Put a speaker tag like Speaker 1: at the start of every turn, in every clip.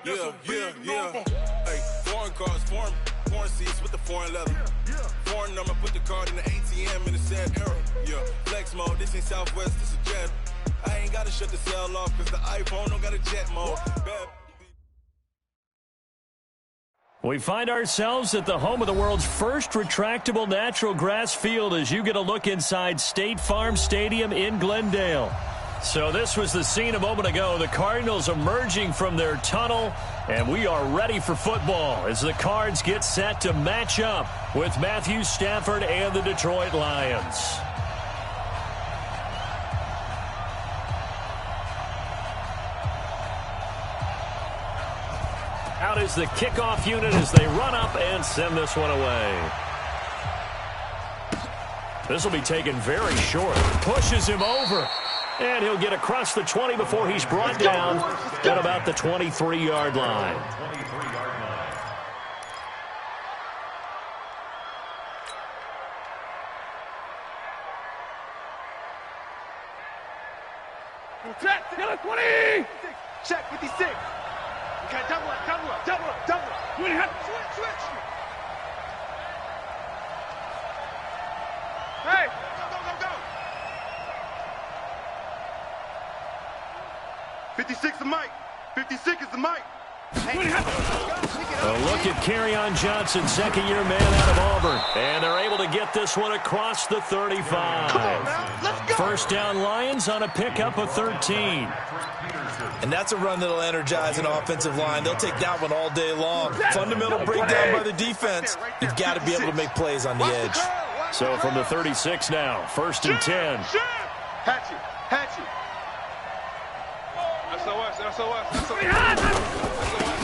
Speaker 1: Yeah. Hey, foreign cars, foreign seats with the foreign leather. Foreign number, put the card in the ATM in the sad era. Yeah, flex mode, this ain't Southwest, this is Jet. I ain't gotta shut the cell off, cause the iPhone don't got a jet mode.
Speaker 2: We find ourselves at the home of the world's first retractable natural grass field as you get a look inside State Farm Stadium in Glendale. So this was the scene a moment ago. The Cardinals emerging from their tunnel, and we are ready for football as the Cards get set to match up with Matthew Stafford and the Detroit Lions. Out is the kickoff unit as they run up and send this one away. This will be taken very short. Pushes him over. And he'll get across the 20 before he's brought down at about the 23-yard line.
Speaker 3: Check, 20! Check, 56. Okay, double up. Switch. Hey, go. 56 the mic. 56 is the mic.
Speaker 2: A look at Kerryon Johnson, second-year man out of Auburn. And they're able to get this one across the 35.
Speaker 3: Come on now, let's go.
Speaker 2: First down Lions on a pickup of 13.
Speaker 4: And that's a run that'll energize an offensive line. They'll take that one all day long. Fundamental breakdown by the defense. You've got to be able to make plays on the edge.
Speaker 2: So from the 36 now, first and 10.
Speaker 3: Hatchet. SOS.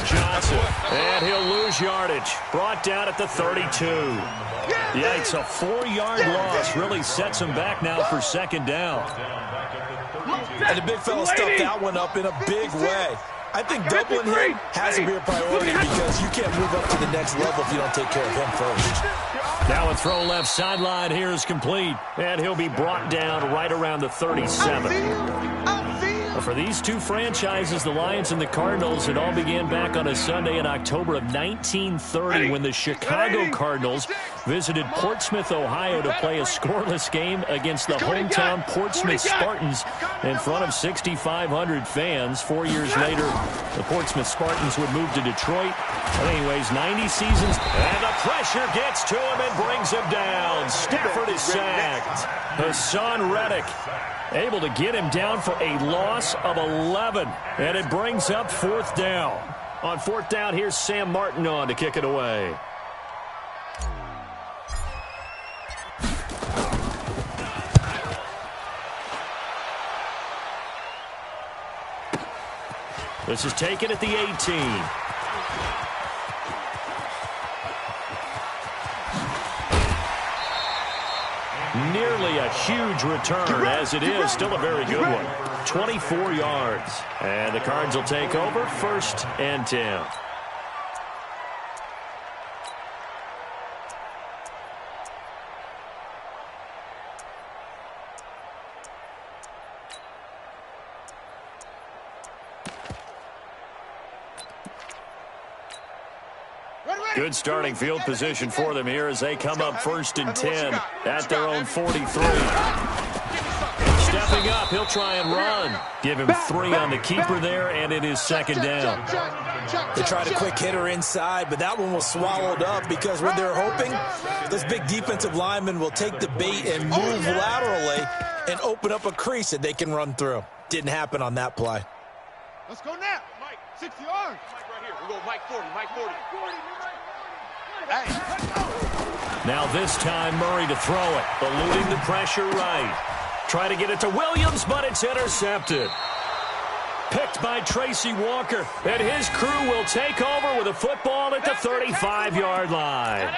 Speaker 2: Johnson, and he'll lose yardage. Brought down at the 32. Yikes, a 4-yard loss really sets him back now for second down.
Speaker 4: And the big fella stuffed that one up in a big way. I think doubling him has to be a priority because you can't move up to the next level if you don't take care of him first.
Speaker 2: Now a throw left sideline here is complete, and he'll be brought down right around the 37. For these two franchises, the Lions and the Cardinals, it all began back on a Sunday in October of 1930 when the Chicago Cardinals visited Portsmouth, Ohio to play a scoreless game against the hometown Portsmouth Spartans in front of 6,500 fans. 4 years later, the Portsmouth Spartans would move to Detroit. But anyways, 90 seasons, and the pressure gets to him and brings him down. Stafford is sacked. Hassan Reddick able to get him down for a loss of 11. And it brings up fourth down. On fourth down, here's Sam Martin on to kick it away. This is taken at the 18. Nearly a huge return, as it is still a very good one. 24 yards. And the Cards will take over first and 10. Good starting field position for them here as they come up first and 10 at their own 43. Stepping up, he'll try and run. Give him 3 on the keeper there, and it is second down.
Speaker 4: They tried a quick hitter inside, but that one was swallowed up because when they're hoping this big defensive lineman will take the bait and move laterally and open up a crease that they can run through. Didn't happen on that play.
Speaker 3: Let's go now. Mike, 6 yards. Mike right here. We'll go Mike 40.
Speaker 2: Now this time Murray to throw it, eluding the pressure right. Try to get it to Williams, but it's intercepted. Picked by Tracy Walker, and his crew will take over with a football at the 35-yard line.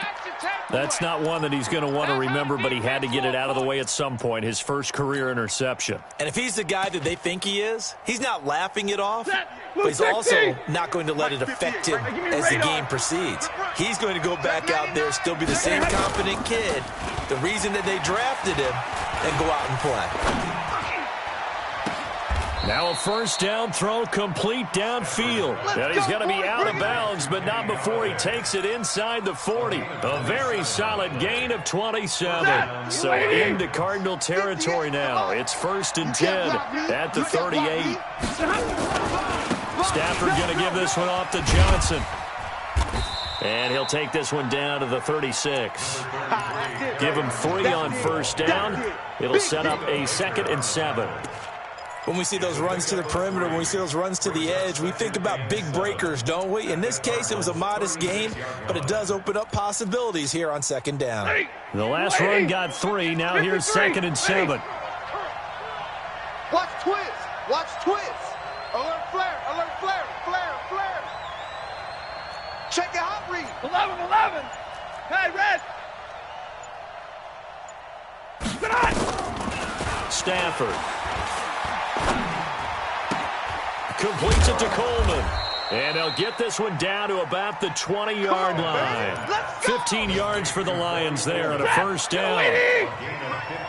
Speaker 2: That's not one that he's going to want to remember, but he had to get it out of the way at some point, his first career interception.
Speaker 4: And if he's the guy that they think he is, he's not laughing it off, but he's also not going to let it affect him as the game proceeds. He's going to go back out there, still be the same confident kid, the reason that they drafted him, and go out and play.
Speaker 2: Now a first down throw complete downfield. And he's going to be out of bounds, but not before he takes it inside the 40. A very solid gain of 27. So into Cardinal territory now. It's 1st and 10 at the 38. Stafford going to give this one off to Johnson. And he'll take this one down to the 36. Give him 3 on first down. It'll set up a 2nd and 7.
Speaker 4: When we see those runs to the perimeter, when we see those runs to the edge, we think about big breakers, don't we? In this case, it was a modest gain, but it does open up possibilities here on 2nd down.
Speaker 2: The last run got 3. Now here's 2nd and 7.
Speaker 3: Watch twist. Watch twist. Alert flare. Alert flare. Flare. Flare. Check it out, read. 11. Hey, red. Good on.
Speaker 2: Stafford. Completes it to Coleman. And they'll get this one down to about the 20-yard line. 15 yards for the Lions there on a first down.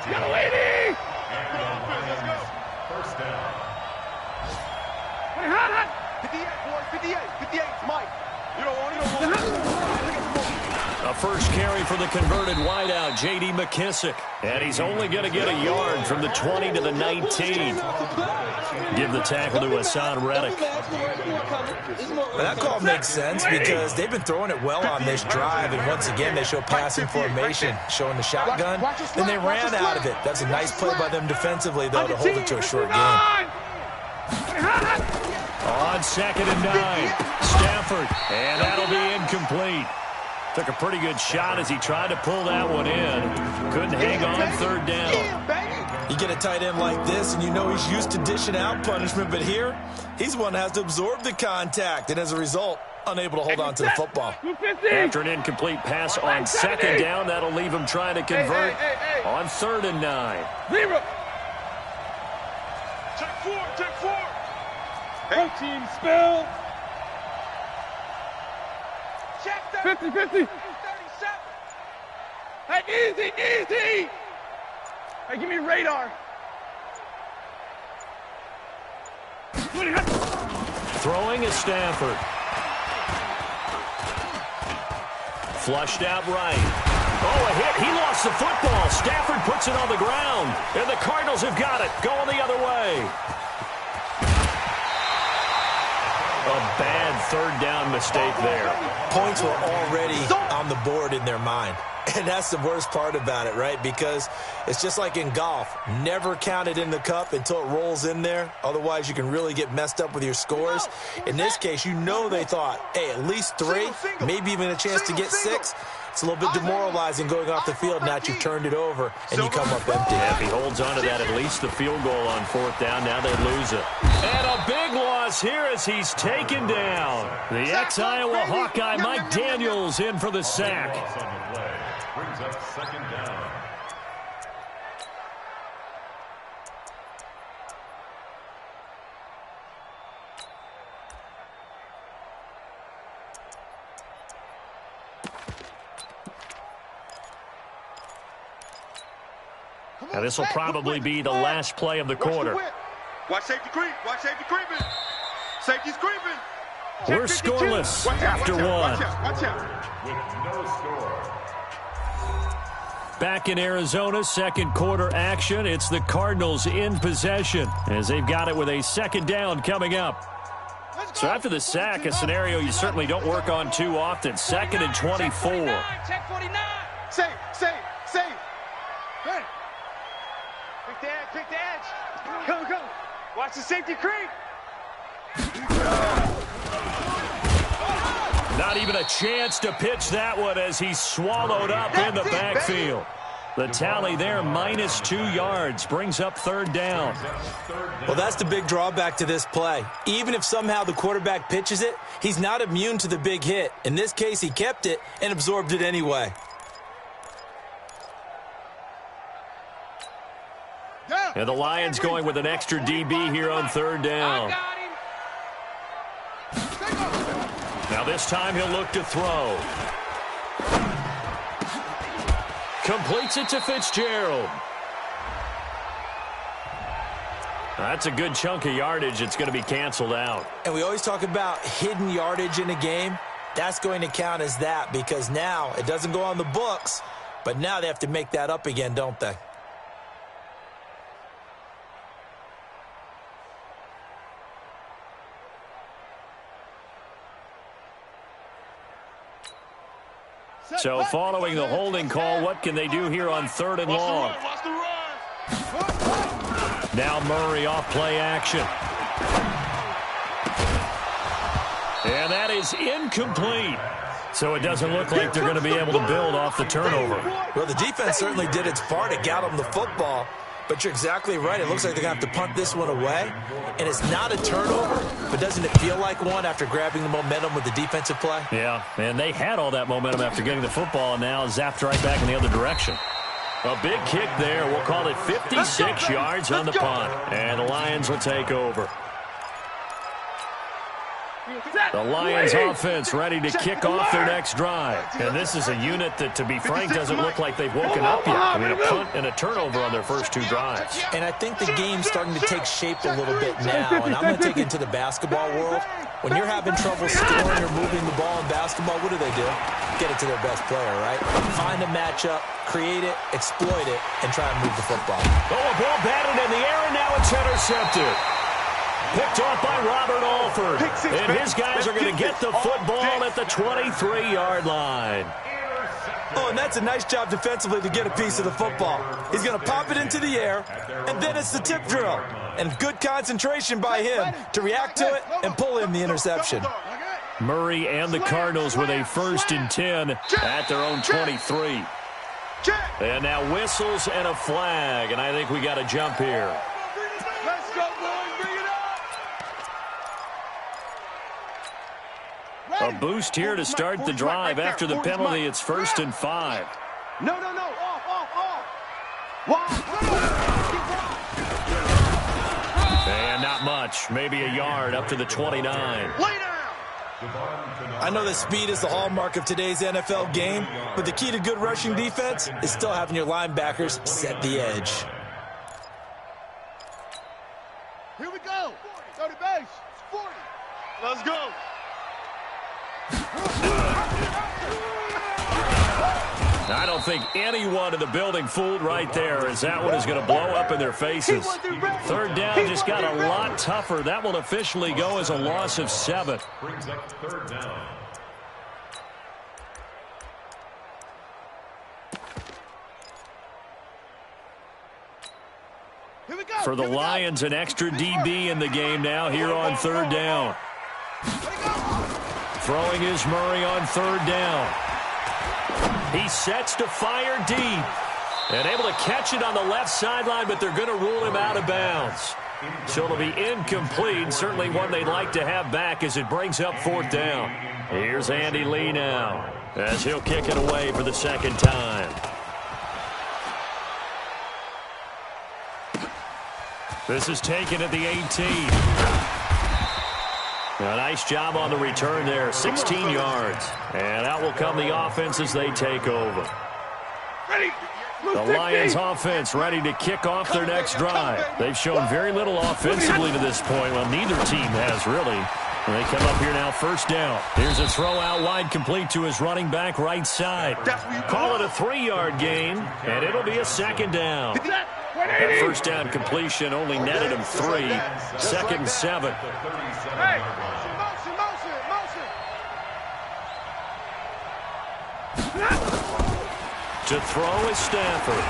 Speaker 3: Got a lady.
Speaker 1: First down.
Speaker 3: 58, boy. 58, Mike. You don't want
Speaker 2: A first carry for the converted wideout, J.D. McKissick. And he's only going to get a yard from the 20 to the 19. Give the tackle to Hassan Reddick.
Speaker 4: Well, that call makes sense because they've been throwing it well on this drive, and once again they show passing formation, showing the shotgun, then they ran out of it. That's a nice play by them defensively, though, to hold it to a short game.
Speaker 2: On 2nd and 9, Stafford, and that'll be incomplete. Took a pretty good shot as he tried to pull that one in. Couldn't hang on 3rd down.
Speaker 4: You get a tight end like this, and you know he's used to dishing out punishment, but here, he's one that has to absorb the contact, and as a result, unable to hold on to the football.
Speaker 2: After an incomplete pass on 2nd down, that'll leave him trying to convert on 3rd and 9.
Speaker 3: Check 4. Hey, team spill. Check 50. 37. Hey, easy. Hey, give me radar.
Speaker 2: Throwing is Stafford. Flushed out right. Oh, a hit. He lost the football. Stafford puts it on the ground. And the Cardinals have got it. Going the other way. A bad 3rd down mistake there.
Speaker 4: Points were already on the board in their mind. And that's the worst part about it, right? Because it's just like in golf. Never count it in the cup until it rolls in there. Otherwise, you can really get messed up with your scores. In this case, you know they thought, hey, at least 3, maybe even a chance to get 6. It's a little bit demoralizing going off the field. Now you've turned it over, and you come up empty.
Speaker 2: Yeah, if he holds on to that, at least the field goal on 4th down. Now they lose it. And a big loss here as he's taken down. The ex-Iowa Hawkeye Mike Daniels in for the sack.
Speaker 1: Brings up 2nd down.
Speaker 2: Now this will probably be the last play of the quarter.
Speaker 3: Watch safety creep. Creeping. Safety's creeping.
Speaker 2: We're scoreless after 1.
Speaker 3: Watch out.
Speaker 1: With no score.
Speaker 2: Back in Arizona, 2nd quarter action. It's the Cardinals in possession as they've got it with a 2nd down coming up. So after the sack, a scenario you certainly don't work on too often. 2nd and 24.
Speaker 3: Check 49. Safe. Good. Pick the edge. Come. Watch the safety creep.
Speaker 2: Not even a chance to pitch that one as he's swallowed up in the backfield. The tally there, -2 yards, brings up 3rd down.
Speaker 4: Well, that's the big drawback to this play. Even if somehow the quarterback pitches it, he's not immune to the big hit. In this case, he kept it and absorbed it anyway.
Speaker 2: And the Lions going with an extra DB here on 3rd down. Now this time he'll look to throw. Completes it to Fitzgerald. That's a good chunk of yardage. It's going to be canceled out.
Speaker 4: And we always talk about hidden yardage in a game. That's going to count as that because now it doesn't go on the books, but now they have to make that up again, don't they?
Speaker 2: So following the holding call, what can they do here on 3rd and long? Now Murray off play action. And that is incomplete. So it doesn't look like they're going to be able to build off the turnover.
Speaker 4: Well, the defense certainly did its part to get them the football. But you're exactly right. It looks like they're going to have to punt this one away. And it's not a turnover, but doesn't it feel like one after grabbing the momentum with the defensive play?
Speaker 2: Yeah, and they had all that momentum after getting the football and now zapped right back in the other direction. A big kick there. We'll call it 56 yards on the punt. And the Lions will take over. The Lions offense ready to kick off their next drive. And this is a unit that, to be frank, doesn't look like they've woken up yet. I mean, a punt and a turnover on their first 2 drives.
Speaker 4: And I think the game's starting to take shape a little bit now. And I'm going to take it into the basketball world. When you're having trouble scoring or moving the ball in basketball, what do? Get it to their best player, right? Find a matchup, create it, exploit it, and try and move the football.
Speaker 2: Oh, a ball batted in the air, and now it's intercepted. Picked off by Robert Alford. And his guys are going to get the football at the 23-yard line.
Speaker 4: Oh, and that's a nice job defensively to get a piece of the football. He's going to pop it into the air, and then it's the tip drill. And good concentration by him to react to it and pull in the interception.
Speaker 2: Murray and the Cardinals with a 1st and 10 at their own 23. And now whistles and a flag, and I think we got a jump here.
Speaker 3: Let's go, boys. Bring it up.
Speaker 2: A boost here to start the drive. After the penalty, it's 1st and 5.
Speaker 3: No. Off.
Speaker 2: And not much. Maybe a yard up to the 29.
Speaker 3: Lay down.
Speaker 4: I know that speed is the hallmark of today's NFL game, but the key to good rushing defense is still having your linebackers set the edge.
Speaker 3: Here we go. Go to base. 40. Let's go.
Speaker 2: I don't think anyone in the building fooled right there, as that one is going to blow up in their faces. 3rd down just got a lot tougher. That will officially go as a loss of 7.
Speaker 5: Brings up 3rd down.
Speaker 2: For the Lions, an extra DB in the game now here on 3rd down. Throwing is Murray on 3rd down. He sets to fire deep. And able to catch it on the left sideline, but they're going to rule him out of bounds. So it'll be incomplete. Certainly one they'd like to have back as it brings up 4th down. Here's Andy Lee now as he'll kick it away for the 2nd time. This is taken at the 18. A nice job on the return there, 16 yards. And out will come the offense as they take over. The Lions offense ready to kick off their next drive. They've shown very little offensively to this point. Well, neither team has really. And they come up here now, 1st down. Here's a throw out wide, complete to his running back right side. Call it a 3-yard gain, and it'll be a 2nd down. That 1st down completion only netted him 3. 2nd and 7.
Speaker 3: Hey, motion.
Speaker 2: To throw is Stafford.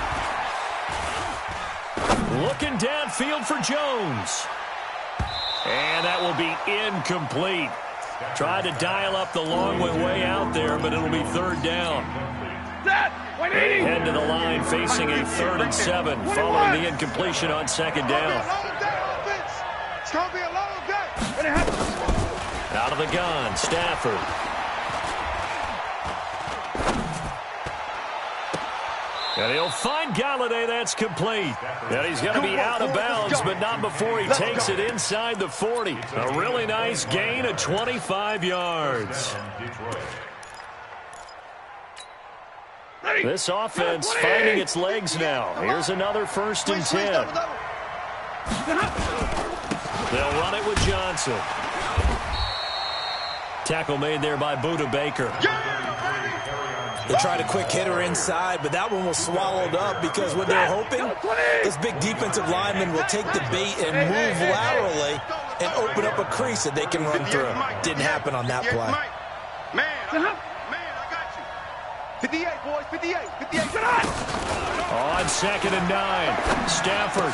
Speaker 2: Looking downfield for Jones. And that will be incomplete. Tried to dial up the long way out there, but it'll be 3rd down. They head to the line facing a 3rd and 7 following the incompletion on 2nd down.
Speaker 3: It's going to be a long day.
Speaker 2: Out of the gun, Stafford. And he'll find Galladay. That's complete. And he's going to be out of bounds, but not before he takes it inside the 40. A really nice gain of 25 yards. This offense finding its legs now. Here's another 1st and 10. They'll run it with Johnson. Tackle made there by Buda Baker.
Speaker 4: They tried a quick hitter inside, but that one was swallowed up because when they're hoping, this big defensive lineman will take the bait and move laterally and open up a crease that they can run through. Didn't happen on that play.
Speaker 3: Man, I got you. 58, boys, 58.
Speaker 2: On 2nd and 9, Stafford.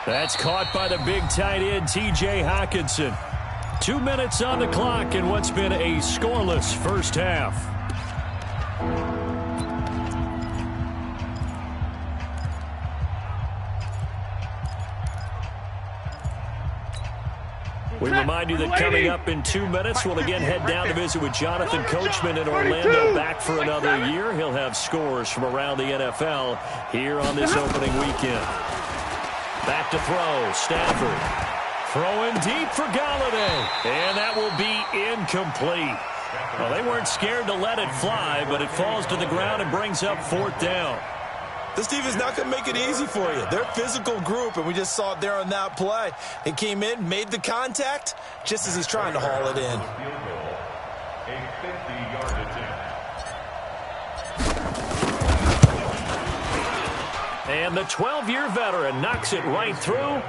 Speaker 2: That's caught by the big tight end, T.J. Hockenson. 2 minutes on the clock in what's been a scoreless first half. We remind you that coming up in 2 minutes, we'll again head down to visit with Jonathan Coachman in Orlando, back for another year. He'll have scores from around the NFL here on this opening weekend. Back to throw, Stafford. Throwing deep for Galladay, and that will be incomplete. Well, they weren't scared to let it fly, but it falls to the ground and brings up 4th down.
Speaker 4: This defense not going to make it easy for you. They're a physical group, and we just saw it there on that play. It came in, made the contact, just as he's trying to haul it in.
Speaker 2: And the 12-year veteran knocks it right through.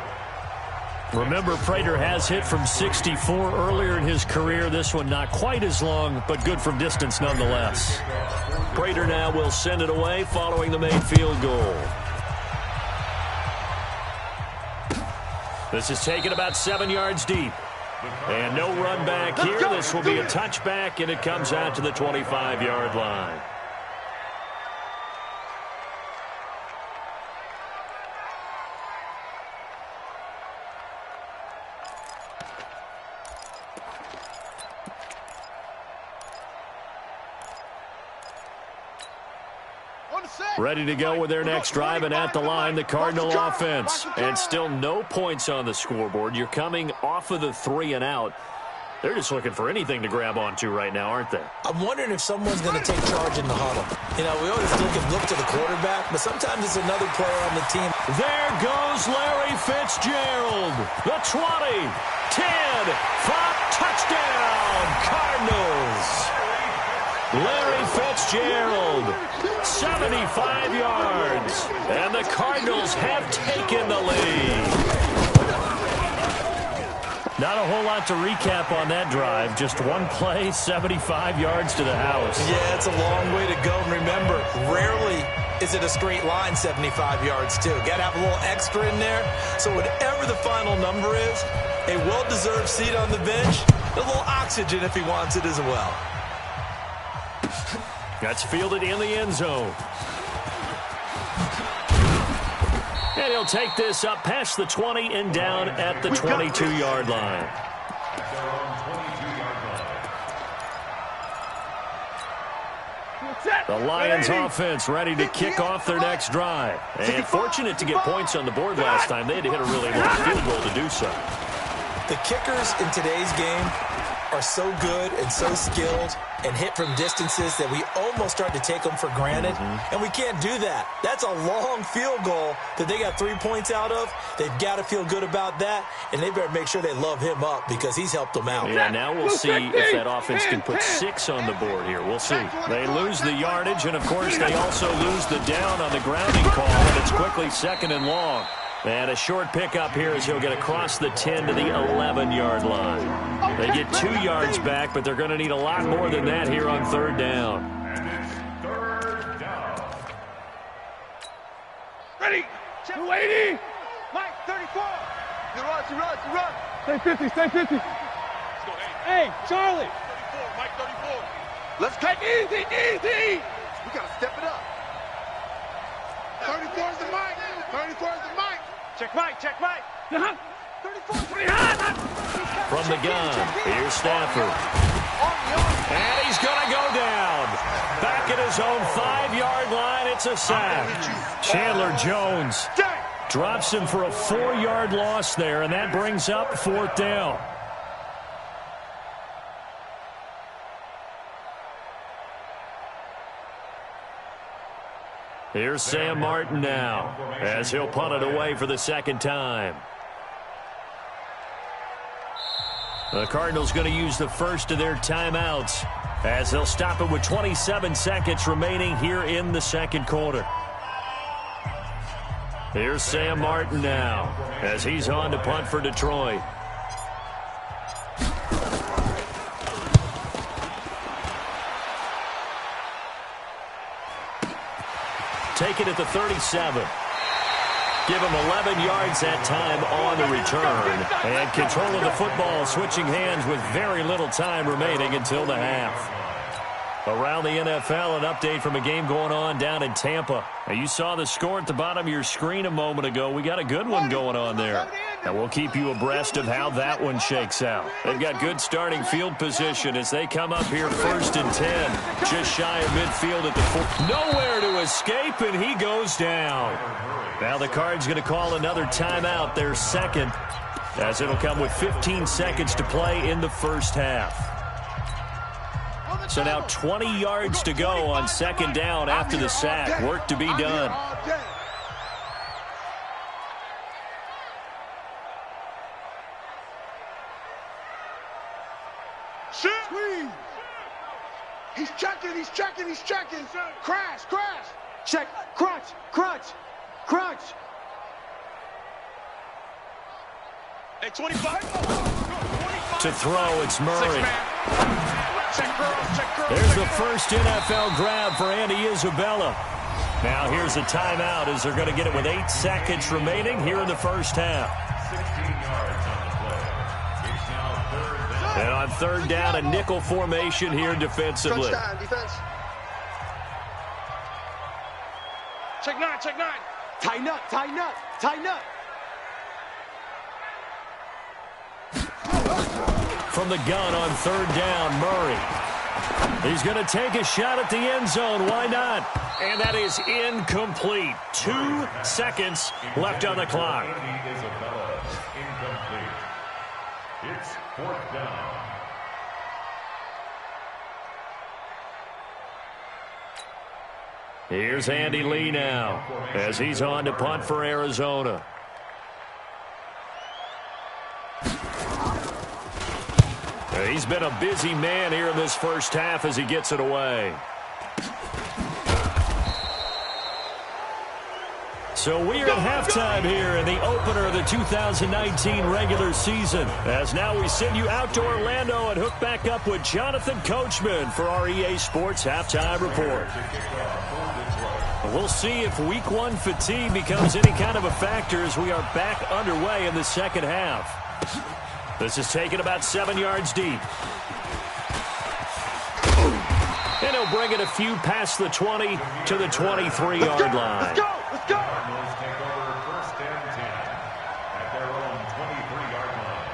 Speaker 2: Remember, Prater has hit from 64 earlier in his career. This one not quite as long, but good from distance nonetheless. Prater now will send it away following the made field goal. This is taken about 7 yards deep. And no run back here. This will be a touchback, and it comes out to the 25-yard line. Ready to go with their next drive, and at the line, the Cardinal offense. And still no points on the scoreboard. You're coming off of the 3 and out. They're just looking for anything to grab onto right now, aren't they?
Speaker 4: I'm wondering if someone's going to take charge in the huddle. You know, we always look to the quarterback, but sometimes it's another player on the team.
Speaker 2: There goes Larry Fitzgerald. The 20, 10, 5, touchdown, Cardinals. Larry Fitzgerald, 75 yards, and the Cardinals have taken the lead. Not a whole lot to recap on that drive. Just one play, 75 yards to the house.
Speaker 4: Yeah, it's a long way to go. And remember, rarely is it a straight line 75 yards, too. Got to have a little extra in there. So whatever the final number is, a well-deserved seat on the bench, a little oxygen if he wants it as well.
Speaker 2: That's fielded in the end zone. And he'll take this up past the 20 and down at the 22-yard line. The Lions offense ready to kick off their next drive. And fortunate to get points on the board last time. They had to hit a really long field goal to do so.
Speaker 4: The kickers in today's game are so good and so skilled and hit from distances that we almost start to take them for granted. And we can't do that. That's a long field goal that they got 3 points out of. They've got to feel good about that, and they better make sure they love him up because he's helped them out.
Speaker 2: Yeah, now we'll see if that offense can put 6 on the board here. We'll see. They lose the yardage, and, of course, they also lose the down on the grounding call, and it's quickly 2nd and long. And a short pickup here as he'll get across the 10 to the 11-yard line. They get 2 yards back, but they're going to need a lot more than that here on 3rd down.
Speaker 3: Ready. 280. Mike, 34. You run. Stay 50, stay 50. Let's go, hey, Charlie. 34, Mike, 34. Let's cut easy. We got to step it up. 34 is the Mike. 34 is the Mike. Check Mike. 34.
Speaker 2: From the gun, here's Stafford. And he's going to go down. Back at his own 5-yard line, it's a sack. Chandler Jones drops him for a 4-yard loss there, and that brings up 4th down. Here's Sam Martin now, as he'll punt it away for the 2nd time. The Cardinals going to use the first of their timeouts as they'll stop it with 27 seconds remaining here in the second quarter. Here's Sam Martin now as he's on to punt for Detroit. Take it at the 37. Give him 11 yards that time on the return. And control of the football, switching hands with very little time remaining until the half. Around the NFL, an update from a game going on down in Tampa. Now, you saw the score at the bottom of your screen a moment ago. We got a good one going on there. And we'll keep you abreast of how that one shakes out. They've got good starting field position as they come up here 1st and 10. Just shy of midfield at the 4. Nowhere to escape, and he goes down. Now the Cards going to call another timeout, their second, as it'll come with 15 seconds to play in the first half. So now 20 yards to go on second down after the sack. Work to be done.
Speaker 3: He's checking, he's checking, he's checking. Crash, crash. Check, crunch, crunch, crunch. Hey, 25.
Speaker 2: To throw, it's Murray. There's the first NFL grab for Andy Isabella. Now here's a timeout as they're going to get it with 8 seconds remaining here in the first half.
Speaker 1: 16 yards on the play. It's now 3rd down.
Speaker 2: And on 3rd down, a nickel formation here defensively.
Speaker 3: Defense. Check 9, check 9. Tighten up, tighten up, tighten up.
Speaker 2: From the gun on 3rd down, Murray. He's going to take a shot at the end zone. Why not? And that is incomplete. 2 seconds left on the clock.
Speaker 1: It's 4th down.
Speaker 2: Here's Andy Lee now as he's on to punt for Arizona. He's been a busy man here in this first half as he gets it away. So we are at halftime here in the opener of the 2019 regular season. As now we send you out to Orlando and hook back up with Jonathan Coachman for our EA Sports Halftime Report. We'll see if Week 1 fatigue becomes any kind of a factor as we are back underway in the second half. This is taken about 7 yards deep. And he'll bring it a few past the 20 to the 23-yard line.
Speaker 3: Let's go, let's go.
Speaker 1: Cardinals take over 1st and 10 at their own 23-yard line.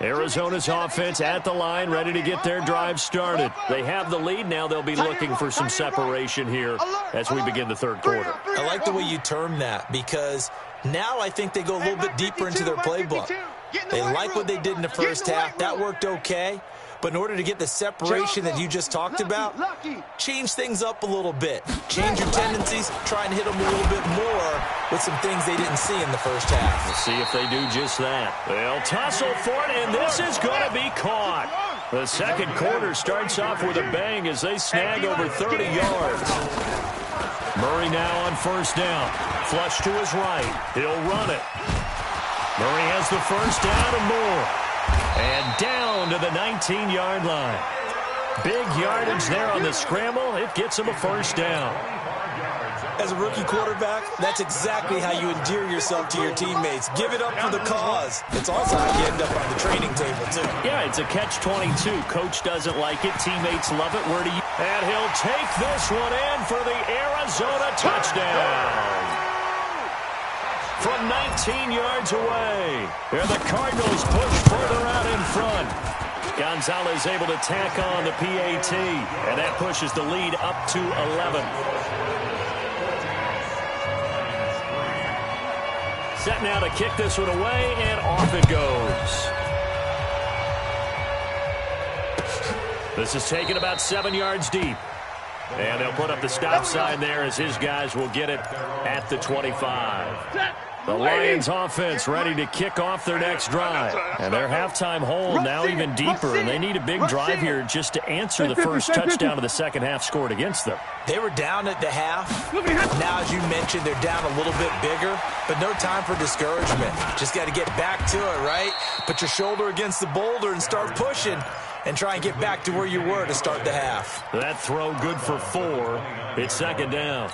Speaker 2: Arizona's offense at the line, ready to get their drive started. They have the lead. Now they'll be looking for some separation here as we begin the 3rd quarter.
Speaker 4: I like the way you term that because now I think they go a little bit deeper into their playbook. They like what they did in the first half. That worked okay. But in order to get the separation that you just talked about, change things up a little bit. Change your tendencies, try and hit them a little bit more with some things they didn't see in the first half.
Speaker 2: We'll see if they do just that. They'll tussle for it, and this is going to be caught. The second quarter starts off with a bang as they snag over 30 yards. Murray now on 1st down. Flush to his right. He'll run it. Murray has the 1st down and more. And down to the 19-yard line. Big yardage there on the scramble. It gets him a 1st down.
Speaker 4: As a rookie quarterback, that's exactly how you endear yourself to your teammates. Give it up for the cause. It's also how you end up on the training table, too.
Speaker 2: Yeah, it's a catch-22. Coach doesn't like it. Teammates love it. Where do you... And he'll take this one in for the Arizona touchdown. From 19 yards away. And the Cardinals push further out in front. Gonzalez able to tack on the PAT. And that pushes the lead up to 11. Set now to kick this one away, and off it goes. This is taken about 7 yards deep. And they'll put up the stop sign there as his guys will get it at the 25. The Lions offense ready to kick off their next drive. And their halftime hold now even deeper. And they need a big drive here just to answer the first touchdown of the second half scored against them.
Speaker 4: They were down at the half. Now, as you mentioned, they're down a little bit bigger, but no time for discouragement. Just got to get back to it, right? Put your shoulder against the boulder and start pushing and try and get back to where you were to start the half.
Speaker 2: That throw good for 4. It's second down.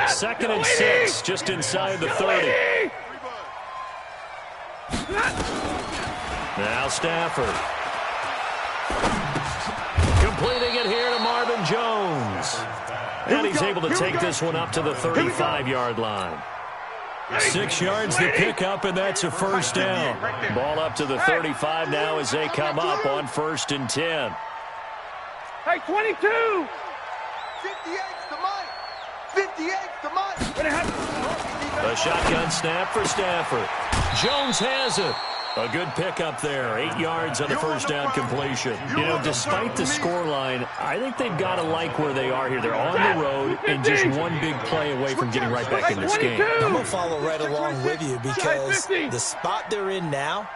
Speaker 2: Second and 6, just inside the 30. Now Stafford. Completing it here to Marvin Jones. And he's able to take this one up to the 35-yard line. 6 yards to pick up, and that's a first down. Ball up to the 35 now as they come up on 1st and 10.
Speaker 3: Hey, 22! 58's the mic! 58's the mic!
Speaker 2: A shotgun snap for Stafford. Jones has it. A good pickup there. 8 yards on the first down completion. You know, despite the scoreline, I think they've got to like where they are here. They're on the road and just one big play away from getting right back in this game.
Speaker 4: I'm going to follow right along with you because the spot they're in now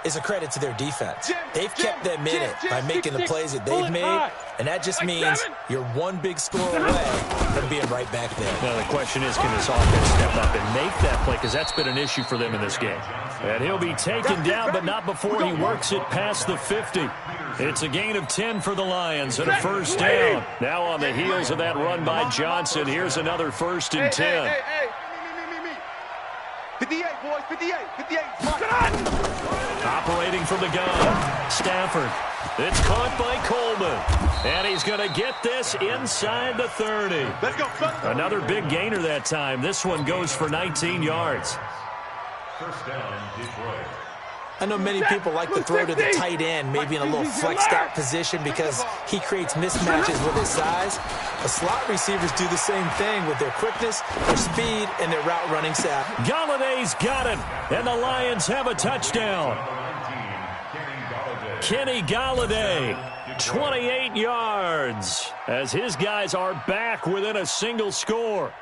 Speaker 4: is a credit to their defense. They've kept them in it by making the plays that they've made, and that just means you're one big score away from being right back there.
Speaker 2: Now, the question is, can this offense step up and make that play? Because that's been an issue for them in this game. And he'll be taken down, but not before he works it past the 50. It's a gain of 10 for the Lions and a first down. Now on the heels of that run by Johnson, here's another 1st and 10.
Speaker 3: 58, boys, 58, 58.
Speaker 2: Operating from the gun, Stafford. It's caught by Coleman. And he's going to get this inside the 30.
Speaker 3: Let's go.
Speaker 2: Another big gainer that time. This one goes for 19 yards.
Speaker 1: First down, Detroit.
Speaker 4: I know many people like to throw to the tight end, maybe in a little flexed out position because he creates mismatches with his size. The slot receivers do the same thing with their quickness, their speed, and their route running savvy.
Speaker 2: Galladay's got it, and the Lions have a touchdown. Kenny Galladay, 28 yards, as his guys are back within a single score.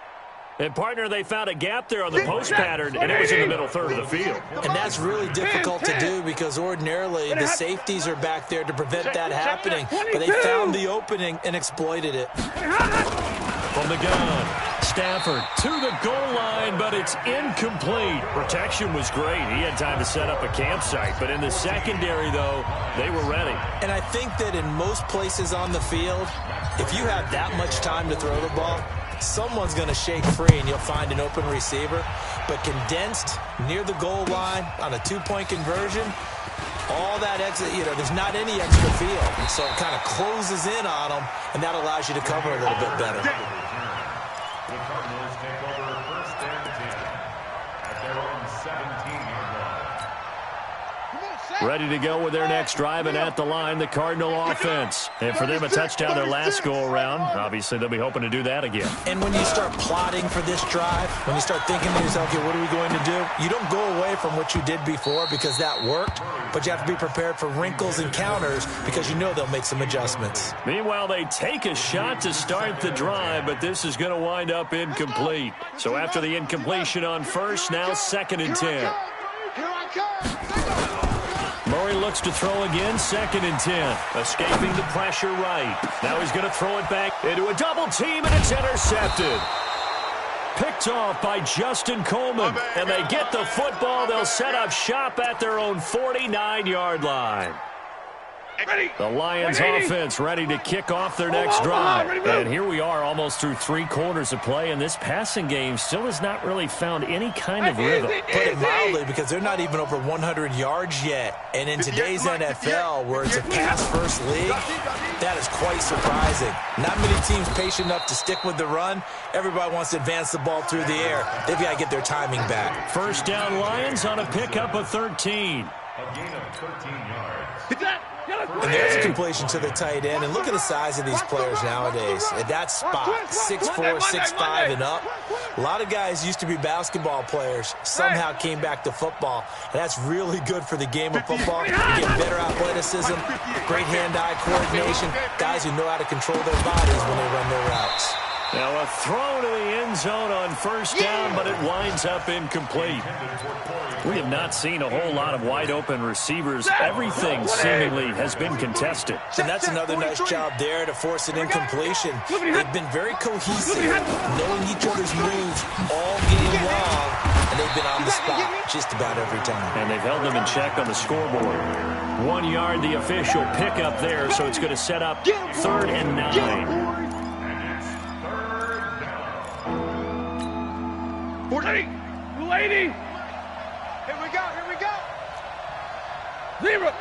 Speaker 2: And, partner, they found a gap there on the post pattern, and it was in the middle third of the field.
Speaker 4: And that's really difficult to do because ordinarily the safeties are back there to prevent that happening. But they found the opening and exploited it.
Speaker 2: From the gun, Stafford to the goal line, but it's incomplete. Protection was great. He had time to set up a campsite. But in the secondary, though, they were ready.
Speaker 4: And I think that in most places on the field, if you have that much time to throw the ball, someone's going to shake free and you'll find an open receiver. But condensed near the goal line on a 2-point conversion, all that exit, there's not any extra field. And so it kind of closes in on them, and that allows you to cover a little bit better.
Speaker 1: The Cardinals take over 1st and 10 at their own 17-yard line.
Speaker 2: Ready to go with their next drive, and at the line, the Cardinal offense. And for them, a touchdown their last go-around. Obviously, they'll be hoping to do that again.
Speaker 4: And when you start plotting for this drive, when you start thinking to yourself, okay, what are we going to do? You don't go away from what you did before because that worked, but you have to be prepared for wrinkles and counters because you know they'll make some adjustments.
Speaker 2: Meanwhile, they take a shot to start the drive, but this is going to wind up incomplete. So after the incompletion on first, now 2nd and 10. Murray looks to throw again, 2nd and 10. Escaping the pressure right. Now he's going to throw it back into a double team, and it's intercepted. Picked off by Justin Coleman, and they get the football. They'll set up shop at their own 49-yard line. The Lions offense ready to kick off their next drive. And here we are almost through 3 quarters of play, and this passing game still has not really found any kind of rhythm.
Speaker 4: Put it mildly, because they're not even over 100 yards yet. And in today's NFL, where it's a pass-first league, that is quite surprising. Not many teams patient enough to stick with the run. Everybody wants to advance the ball through the air. They've got to get their timing back.
Speaker 2: First down, Lions on a pickup of 13.
Speaker 1: A gain of 13 yards.
Speaker 4: And there's a completion to the tight end. And look at the size of these players nowadays. At that spot, 6'4", 6'5", and up. A lot of guys used to be basketball players, somehow came back to football. And that's really good for the game of football. You get better athleticism, great hand-eye coordination, guys who know how to control their bodies when they run their routes.
Speaker 2: Now a throw to the end zone on first down, but it winds up incomplete. We have not seen a whole lot of wide-open receivers. Everything seemingly has been contested.
Speaker 4: And that's another nice job there to force an incompletion. They've been very cohesive, knowing each other's moves all game long, and they've been on the spot just about every time.
Speaker 2: And they've held them in check on the scoreboard. 1 yard, the official pickup there, so it's going to set up 3rd and 9.
Speaker 3: 280. Here we go. 0.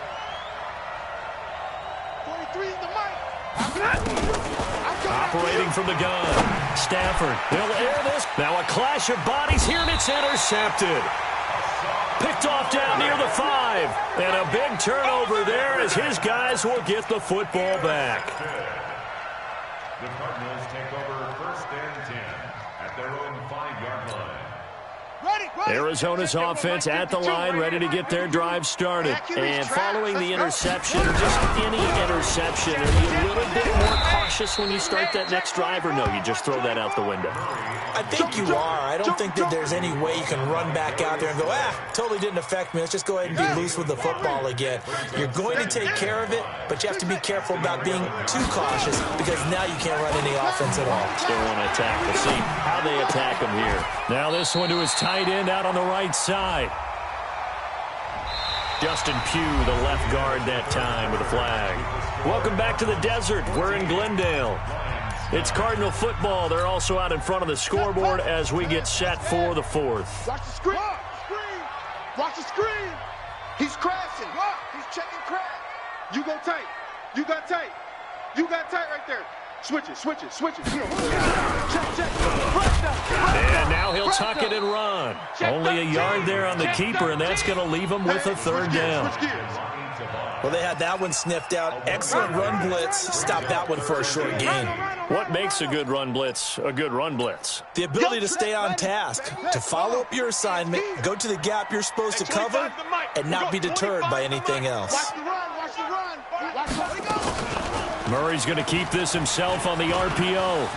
Speaker 3: 43 is the mic.
Speaker 2: Operating from the gun. Stafford, they'll air this. Now a clash of bodies here, and it's intercepted. Picked off down near the 5. And a big turnover there as his guys will get the football back.
Speaker 5: The Cardinals take over 1st and 10 at their own 5-yard line.
Speaker 2: Arizona's offense at the line, ready to get their drive started. And following the interception, just any interception, are you a little bit more cautious when you start that next drive, or no, you just throw that out the window?
Speaker 4: I think you are. I don't think that there's any way you can run back out there and go, totally didn't affect me. Let's just go ahead and be loose with the football again. You're going to take care of it, but you have to be careful about being too cautious because now you can't run any offense at all.
Speaker 2: Still want to attack. We'll see how they attack him here. Now this one to his tight end out on the right side. Justin Pugh, the left guard that time with a flag. Welcome back to the desert. We're in Glendale. It's Cardinal football. They're also out in front of the scoreboard as we get set for the 4th.
Speaker 3: Watch the screen. Watch the screen. He's crashing. He's checking crash. You go tight. You got tight. You got tight right there. Switch it. Check.
Speaker 2: And now he'll tuck it and run. Only a yard there on the keeper, and that's going to leave him with a 3rd down.
Speaker 4: Well, they had that one sniffed out. Excellent run blitz. Stop that one for a short gain.
Speaker 2: What makes a good run blitz a good run blitz?
Speaker 4: The ability to stay on task, to follow up your assignment, go to the gap you're supposed to cover, and not be deterred by anything else.
Speaker 3: Watch the run.
Speaker 2: Murray's going to keep this himself on the RPO.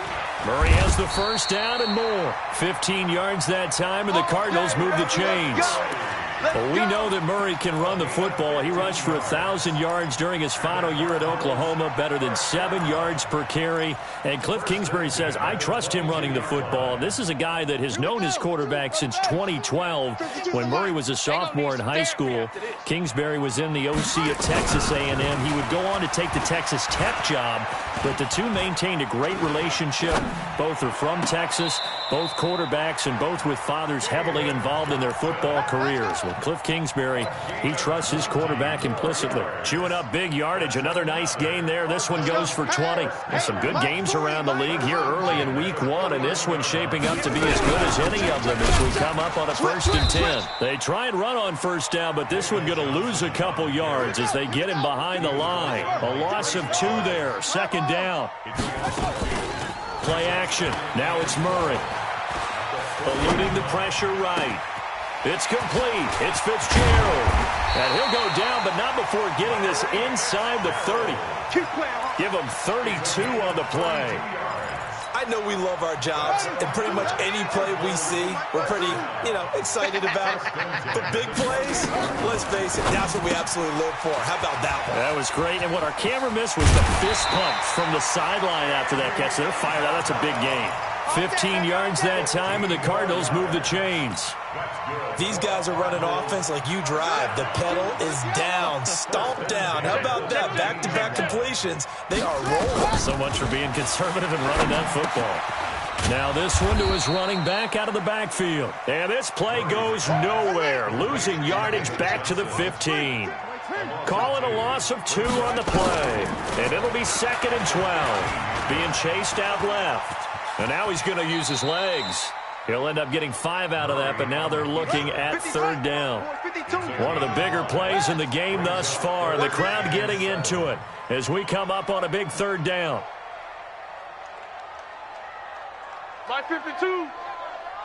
Speaker 2: Murray has the first down and more. 15 yards that time, and the Cardinals move the chains. Well, we know that Murray can run the football. He rushed for 1,000 yards during his final year at Oklahoma, better than 7 yards per carry. And Cliff Kingsbury says, I trust him running the football. This is a guy that has known his quarterback since 2012 when Murray was a sophomore in high school. Kingsbury was in the OC at Texas A&M. He would go on to take the Texas Tech job, but the two maintained a great relationship. Both are from Texas, both quarterbacks, and both with fathers heavily involved in their football careers. Well, Cliff Kingsbury, he trusts his quarterback implicitly. Chewing up big yardage. Another nice gain there. This one goes for 20. There's some good games around the league here early in week 1, and this one's shaping up to be as good as any of them as we come up on a 1st and 10. They try and run on first down, but this one going to lose a couple yards as they get him behind the line. A loss of 2 there. 2nd down. Play action. Now it's Murray. Eluding the pressure right. It's complete. It's Fitzgerald. And he'll go down, but not before getting this inside the 30. Give him 32 on the play.
Speaker 4: I know we love our jobs, and pretty much any play we see, we're pretty, excited about. But big plays, let's face it, that's what we absolutely live for. How about that one?
Speaker 2: That was great, and what our camera missed was the fist pump from the sideline after that catch. They're fired out. That's a big gain. 15 yards that time, and the Cardinals move the chains.
Speaker 4: These guys are running offense like you drive. The pedal is down, stomped down. How about that? Back-to-back completions. They are rolling.
Speaker 2: So much for being conservative and running that football. Now this one to his running back out of the backfield. And this play goes nowhere. Losing yardage back to the 15. Call it a loss of 2 on the play. And it'll be 2nd and 12. Being chased out left. And now he's going to use his legs. He'll end up getting 5 out of that, but now they're looking at third down. One of the bigger plays in the game thus far, and the crowd getting into it as we come up on a big third down.
Speaker 3: My 52,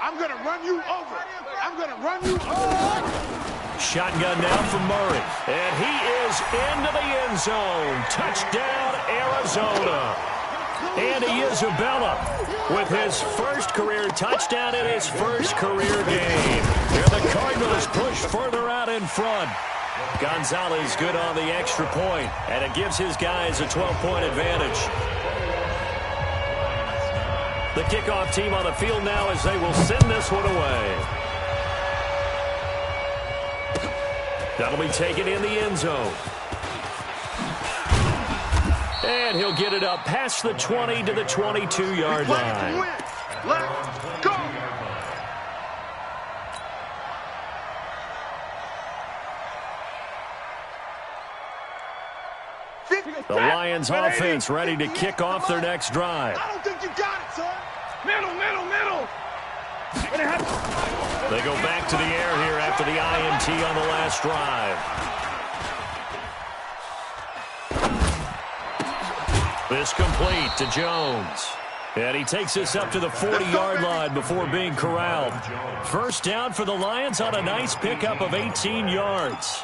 Speaker 3: I'm going to run you over. I'm going to run you over.
Speaker 2: Shotgun now from Murray, and he is into the end zone. Touchdown, Arizona. Andy Isabella with his first career touchdown in his first career game. Here the Cardinals push further out in front. Gonzalez good on the extra point, and it gives his guys a 12-point advantage. The kickoff team on the field now as they will send this one away. That'll be taken in the end zone. And he'll get it up past the 20 to the 22-yard line.
Speaker 3: Let's go.
Speaker 2: The Lions offense ready to kick off their next drive.
Speaker 3: I don't think you got it, son. Middle, middle, middle.
Speaker 2: They go back to the air here after the INT on the last drive. This complete to Jones. And he takes this up to the 40-yard line before being corralled. First down for the Lions on a nice pickup of 18 yards.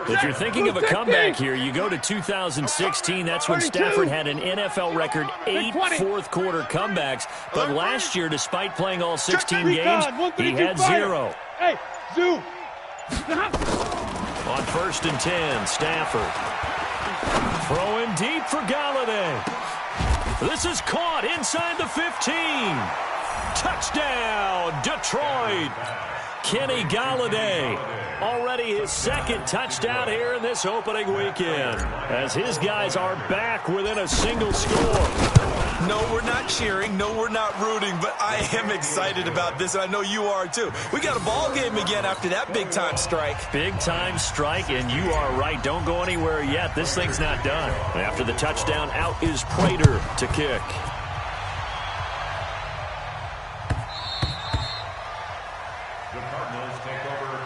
Speaker 2: If you're thinking of a comeback here, you go to 2016. That's when Stafford had an NFL record 8 fourth-quarter comebacks. But last year, despite playing all 16 games, he had 0.
Speaker 3: Hey, Zoo.
Speaker 2: On 1st and 10, Stafford. Throwing deep for Galladay. This is caught inside the 15. Touchdown, Detroit. Kenny Galladay. Already his second touchdown here in this opening weekend, as his guys are back within a single score.
Speaker 4: No, we're not cheering. No, we're not rooting, but I am excited about this, and I know you are too. We got a ball game again after that big-time strike.
Speaker 2: Big-time strike, and you are right. Don't go anywhere yet. This thing's not done. After the touchdown, out is Prater to kick.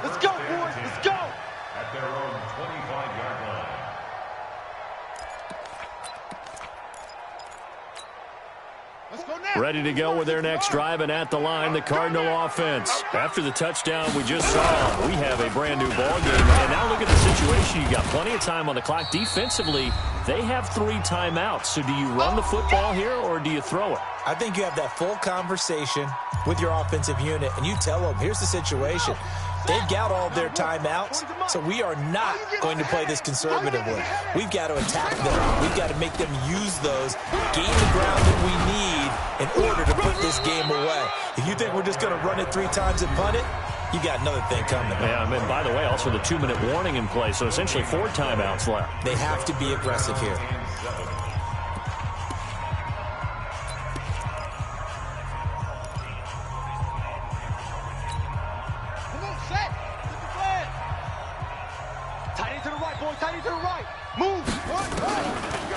Speaker 3: Let's go, boys. Let's go.
Speaker 5: At their own 25-yard line.
Speaker 3: Let's go now.
Speaker 2: Ready to go with their next drive, and at the line, the Cardinal offense. After the touchdown we just saw, we have a brand-new ball game. And now look at the situation. You got plenty of time on the clock. Defensively, they have 3 timeouts. So do you run the football here, or do you throw it?
Speaker 4: I think you have that full conversation with your offensive unit, and you tell them, here's the situation. They've got all their timeouts, so we are not going to play this conservatively. We've got to attack them. We've got to make them use those, gain the ground that we need in order to put this game away. If you think we're just going to run it 3 times and punt it, you got another thing coming.
Speaker 2: Yeah, I mean, by the way, also the 2-minute warning in play, so essentially 4 timeouts left.
Speaker 4: They have to be aggressive here.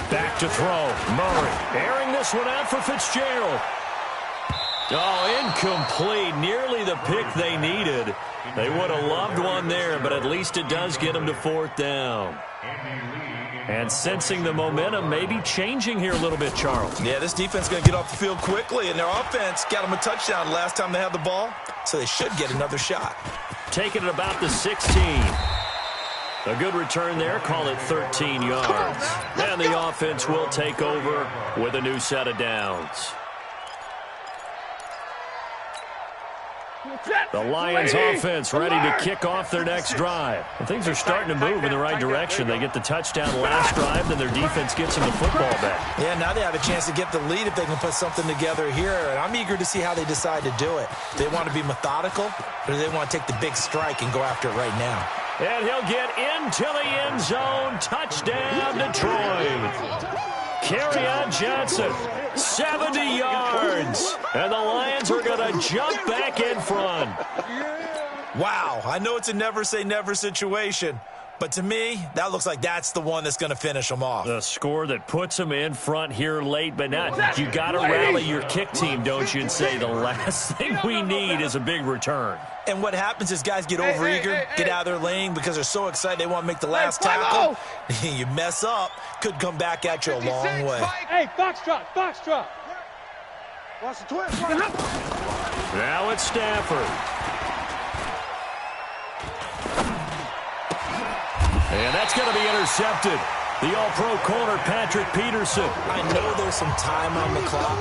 Speaker 2: Back to throw. Murray airing this one out for Fitzgerald. Oh, incomplete. Nearly the pick they needed. They would have loved one there, but at least it does get them to 4th down. And sensing the momentum, maybe changing here a little bit, Charles.
Speaker 4: Yeah, this defense is going to get off the field quickly, and their offense got them a touchdown last time they had the ball, so they should get another shot.
Speaker 2: Taking it about the 16. A good return there, call it 13 yards. And the offense will take over with a new set of downs. The Lions offense ready to kick off their next drive. And things are starting to move in the right direction. They get the touchdown last drive, then their defense gets them the football back.
Speaker 4: Yeah, now they have a chance to get the lead if they can put something together here. And I'm eager to see how they decide to do it. Do they want to be methodical, or do they want to take the big strike and go after it right now?
Speaker 2: And he'll get into the end zone. Touchdown, Detroit. Kerryon Johnson, 70 yards. And the Lions are going to jump back in front.
Speaker 4: Wow, I know it's a never say never situation, But to me, that looks like that's the one that's going to finish them off.
Speaker 2: The score that puts them in front here late, but now you got to rally your kick team, don't you, and say the last thing we need is a big return.
Speaker 4: And what happens is guys get overeager, get out of their lane because they're so excited they want to make the last tackle. You mess up, could come back at you a long way.
Speaker 3: Hey, foxtrot, foxtrot. Watch the twist.
Speaker 2: Now it's Stafford. And that's going to be intercepted. The all-pro corner, Patrick Peterson.
Speaker 4: I know there's some time on the clock,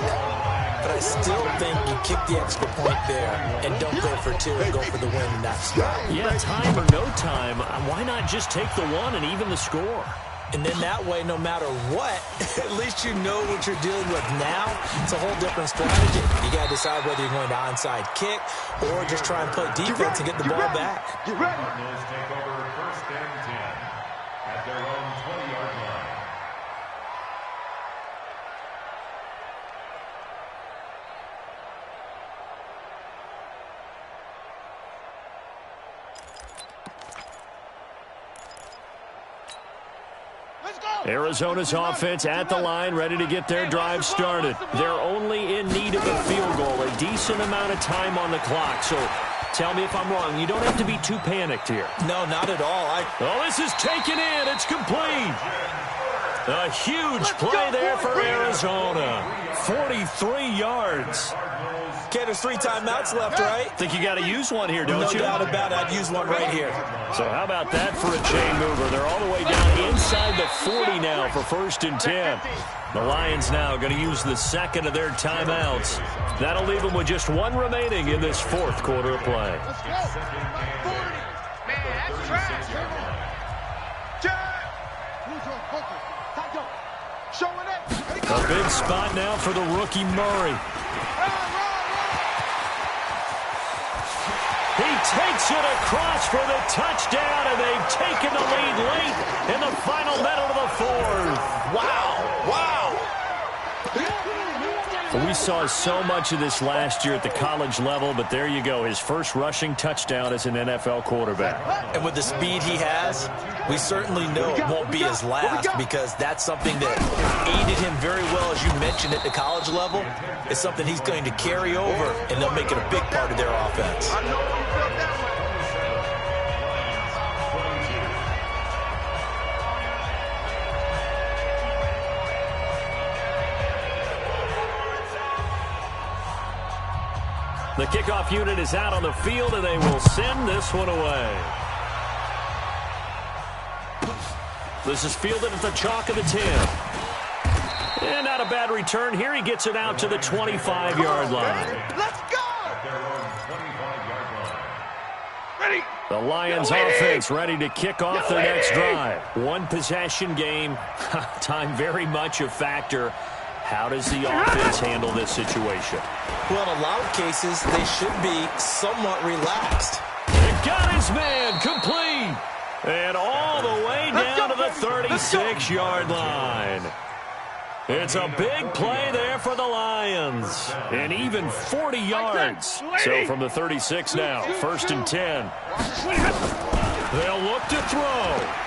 Speaker 4: but I still think you kick the extra point there and don't go for two and go for the win in that spot.
Speaker 2: Yeah, time or no time, why not just take the one and even the score?
Speaker 4: And then that way, no matter what, at least you know what you're dealing with now. It's a whole different strategy. You got to decide whether you're going to onside kick or just try and play defense and get the ball back.
Speaker 5: Get ready. Cardinals take over 1st and 10 at their own 20-yard line.
Speaker 2: Arizona's offense at the line, ready to get their drive started. They're only in need of a field goal, a decent amount of time on the clock. So tell me if I'm wrong. You don't have to be too panicked here.
Speaker 4: No, not at all.
Speaker 2: Oh, this is taken in. It's complete. A huge play there for Arizona. 43 yards.
Speaker 4: Okay, there's 3 timeouts left, right?
Speaker 2: Think you got to use one here, don't you?
Speaker 4: No doubt about it. I'd use one right here.
Speaker 2: So how about that for a chain mover? They're all the way down inside the 40 now for 1st and 10. The Lions now going to use the second of their timeouts. That'll leave them with just one remaining in this 4th quarter of play.
Speaker 3: Let's go. 40. Man, that's trash. Showing it.
Speaker 2: A big spot now for the rookie Murray. He takes it across for the touchdown, and they've taken the lead late in the final minute of the 4th.
Speaker 4: Wow. Wow.
Speaker 2: We saw so much of this last year at the college level, but there you go, his first rushing touchdown as an NFL quarterback.
Speaker 4: And with the speed he has, we certainly know it won't be his last because that's something that aided him very well, as you mentioned, at the college level. It's something he's going to carry over, and they'll make it a big part of their offense.
Speaker 2: The kickoff unit is out on the field, and they will send this one away. This is fielded at the chalk of the 10. And not a bad return here. He gets it out to the 25-yard line.
Speaker 3: Let's go! Ready?
Speaker 2: The Lions offense ready to kick off their next drive. One possession game. Time very much a factor. How does the offense handle this situation?
Speaker 4: Well, in a lot of cases, they should be somewhat relaxed.
Speaker 2: He got his man complete. And all the way down to the 36-yard line. It's a big play there for the Lions. And even 40 yards. So from the 36 now, 1st and 10. They'll look to throw.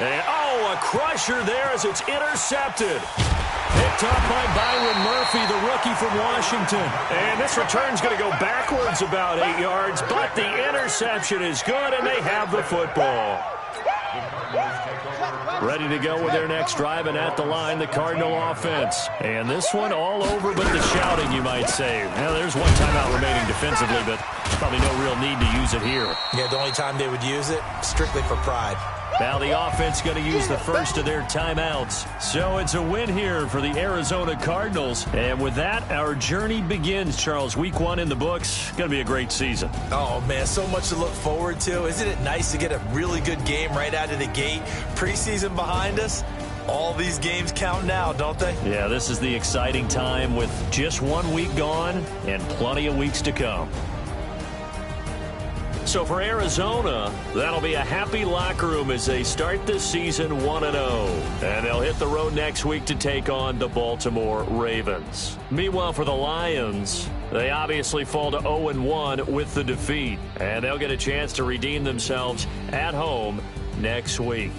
Speaker 2: And, oh, a crusher there as it's intercepted. Picked up by Byron Murphy, the rookie from Washington. And this return's going to go backwards about 8 yards, but the interception is good, and they have the football. Ready to go with their next drive, and at the line, the Cardinal offense. And this one all over but the shouting, you might say. Now, there's one timeout remaining defensively, but probably no real need to use it here.
Speaker 4: Yeah, the only time they would use it, strictly for pride.
Speaker 2: Now the offense going to use the first of their timeouts. So it's a win here for the Arizona Cardinals. And with that, our journey begins, Charles. Week 1 in the books. Going to be a great season.
Speaker 4: Oh, man, so much to look forward to. Isn't it nice to get a really good game right out of the gate? Preseason behind us. All these games count now, don't they?
Speaker 2: Yeah, this is the exciting time with just 1 week gone and plenty of weeks to come. So for Arizona, that'll be a happy locker room as they start this season 1-0. And they'll hit the road next week to take on the Baltimore Ravens. Meanwhile, for the Lions, they obviously fall to 0-1 with the defeat. And they'll get a chance to redeem themselves at home next week.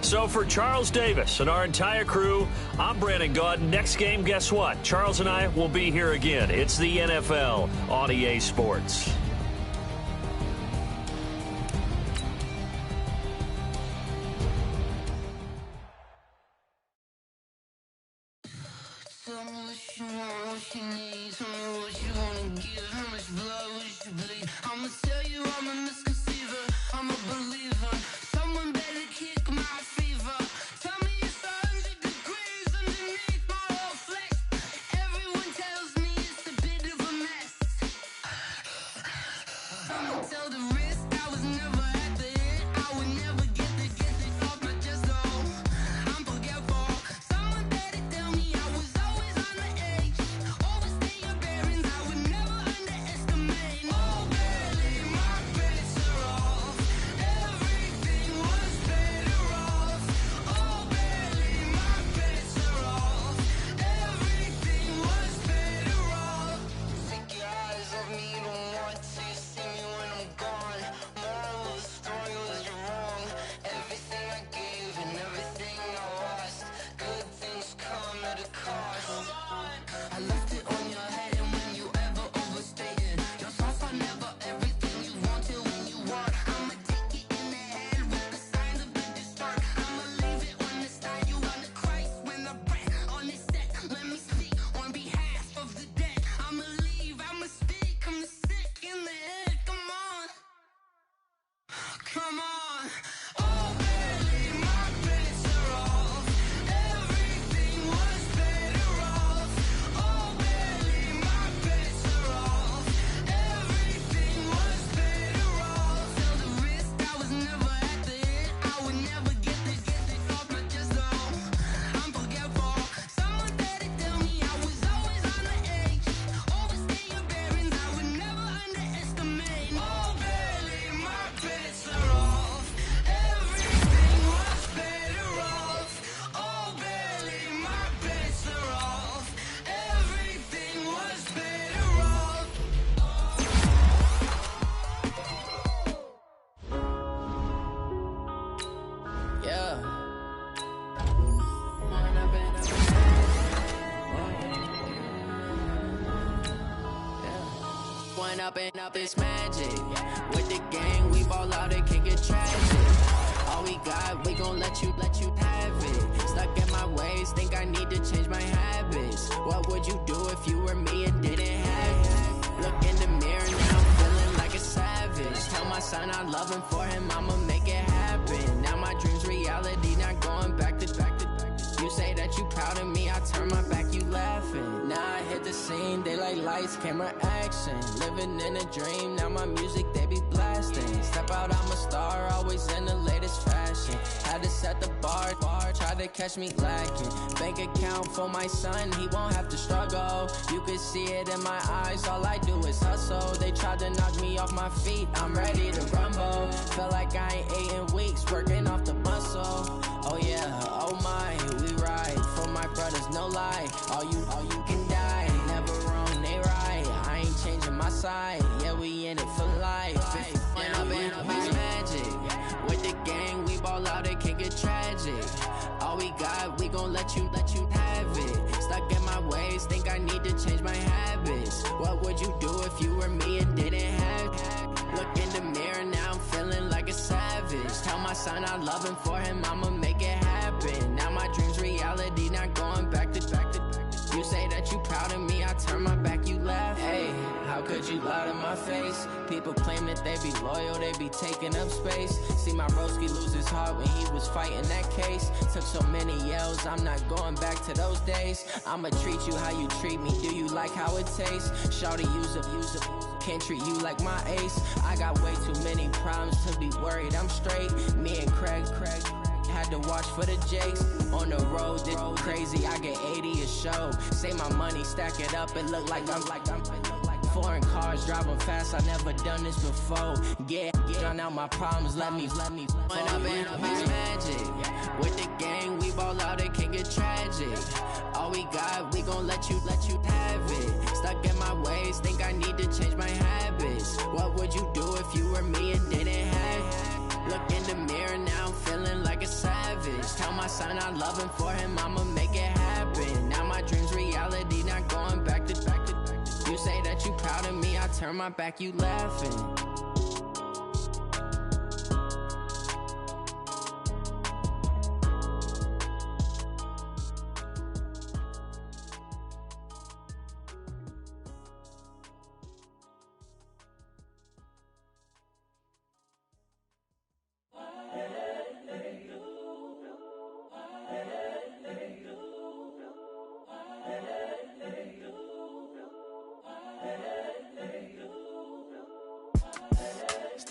Speaker 2: So for Charles Davis and our entire crew, I'm Brandon Gaud. Next game, guess what? Charles and I will be here again. It's the NFL on EA Sports.
Speaker 6: Tell me what you want, what you need. Tell me what you wanna give. How much blood would you bleed? I'ma tell you I'm a misconceiver. I'm a believer. Someone better kick my fever. Tell me it's 100 degrees underneath my whole flesh. Everyone tells me it's a bit of a mess. I'ma tell the risk I was never at the end. I would never get this off my chest though. I'm forgetful. Someone better tell me I was always on the edge. Overstay your bearings, I would never underestimate. Oh, barely my bets are off. Everything was better off. Oh, barely my bets are off. Everything was better off. Take your eyes off me, don't want to see me when I'm gone. Moral of the story was you're wrong. Everything I gave and everything I lost. Good things come at a cost. I left it on your head, and when you ever overstay it, your thoughts are never everything you want till when you want. I'ma take it in the head with the signs of the distort. I'ma leave it on the side. You on the Christ when the breath on this set. Let me speak on behalf of the dead. I'ma leave, I'ma speak. I'm sick in the head. Come on, come on. Oh, barely my bets are off. Everything was better off. Oh, barely my bets are off. Everything was better off. Tell the risk I was never at the end. I would never get this off my chest though. I'm forgetful. Someone better tell me I was always on the edge. Overstay your bearings, I would never underestimate. Oh, barely my bets are off. Everything was better off. Oh, barely my bets are off. Everything was better off. Yeah. One up and up is magic. With the gang, we ball out, it can get tragic. All we got, we gon' let you have it. Stuck in my ways, think I need to change my habits. What would you do if you were me and didn't have it? Look in the mirror now, I'm feeling like a savage. Tell my son I love him, for him I'ma make it happen. Now my dream's reality, not going back to. You say that you proud of me, I turn my back, you laughing. Now I hit the scene, they like lights, camera, action. Living in a dream, now my music, they be blasting. Step out, I'm a star, always in the latest fashion. Had to set the bar, try to catch me lacking. Bank account for my son, he won't have to struggle. You can see it in my eyes, all I do is hustle. They tried to knock me off my feet, I'm ready to rumble. Felt like I ain't ate in weeks, working off the muscle. Oh yeah, oh my, we ride for my brothers, no lie. All you can die, never wrong, they right. I ain't changing my side, yeah, we in it for life. And I've been magic. With the gang, we ball out, it can get tragic. All we got, we gon' let you have it. Stuck in my ways, think I need to change my habits. What would you do if you were me and didn't have it? Look in the mirror, now I'm feeling like a savage. Tell my son I love him, for him I'ma make it happen. Now my dream's reality, not going back to. You say that you proud of me, I turn my back, you laugh. Hey, how could you lie to my face? People claim that they be loyal, they be taking up space. See my broski lose his heart when he was fighting that case. Took so many yells, I'm not going back to those days. I'ma treat you how you treat me, do you like how it tastes? Shawty, use up, can't treat you like my ace. I got way too many problems to be worried, I'm straight. Me and Craig had to watch for the Jakes. On the road, this crazy, I get 80 a show. Say my money, stack it up, it look like I'm Foreign cars driving fast, I never done this before. Drown out my problems, let me. When I've been up is magic. With the gang, we ball out, it can get tragic. All we got, we gon' let you have it. Stuck in my ways, think I need to change my habits. What would you do if you were me and didn't have it? Look in the mirror, now I'm feeling like a savage. Tell my son I love him, for him I'ma make it happen. Now my dream's reality, not going back to. You say that you proud of me, I turn my back, you laughing.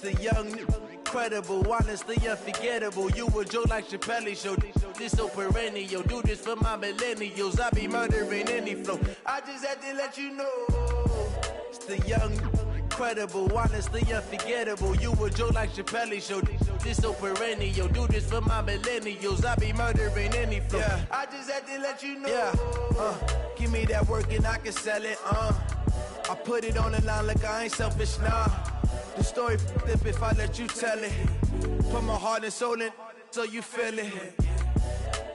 Speaker 7: The young, incredible, honestly unforgettable. You a joke like Chappelle show. This so perennial. Do this for my millennials. I be murdering any flow. I just had to let you know. It's the young, incredible, honestly unforgettable. You a joke like Chappelle show. This so perennial. Do this for my millennials. I be murdering any flow. Yeah. I just had to let you know. Yeah. Give me that work and I can sell it. I put it on the line like I ain't selfish, nah. The story flip if I let you tell it. Put my heart and soul in so you feel it.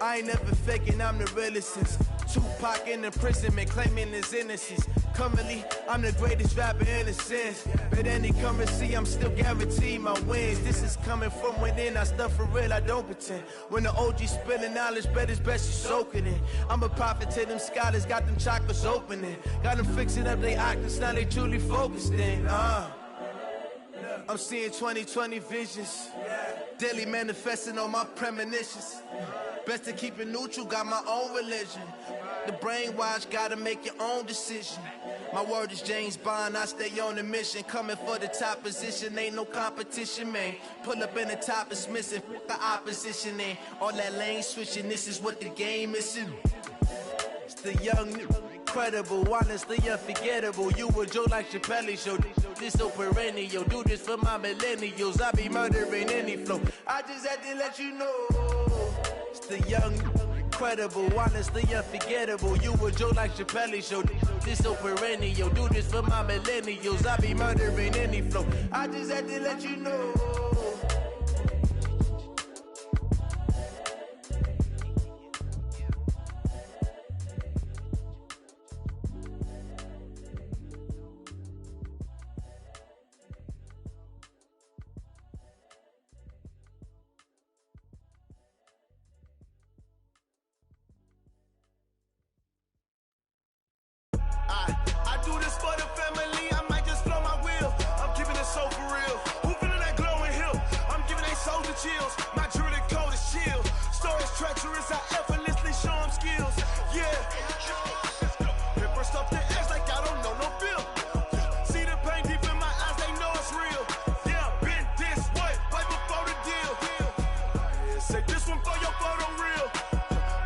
Speaker 7: I ain't never faking, I'm the realest since Tupac in imprisonment, claiming his innocence. Currently, I'm the greatest rapper in a sense. But any currency, I'm still guaranteed my wins. This is coming from within, I stuff for real, I don't pretend. When the OG spilling knowledge, bet it's best you soak it in. I'm a prophet to them scholars, got them chakras opening. Got them fixing up their octaves, now they truly focused in. I'm seeing 2020 visions, daily manifesting on my premonitions. Best to keep it neutral, got my own religion. The brainwash, gotta make your own decision. My word is James Bond, I stay on a mission. Coming for the top position, ain't no competition, man. Pull up in the top, it's missing, the opposition ain't. All that lane switching, this is what the game is. It's the young, incredible, honestly unforgettable. You a joke like Chappelle show. This so perennial. Do this for my millennials. I be murdering any flow. I just had to let you know. It's the young, incredible, honestly unforgettable. You a joke like Chappelle show. This so perennial. Do this for my millennials. I be murdering any flow. I just had to let you know. I do this for the family, I might just blow my wheel. I'm keeping it so for real. Who feeling that glowing hill? I'm giving they soldier chills. My jewelry cold is chill. Stories treacherous, I effortlessly show them skills. Yeah. Paper stuff the edge like I don't know no feel. See the pain deep in my eyes, they know it's real. Yeah, been this way, right before the deal. Say this one for your photo real.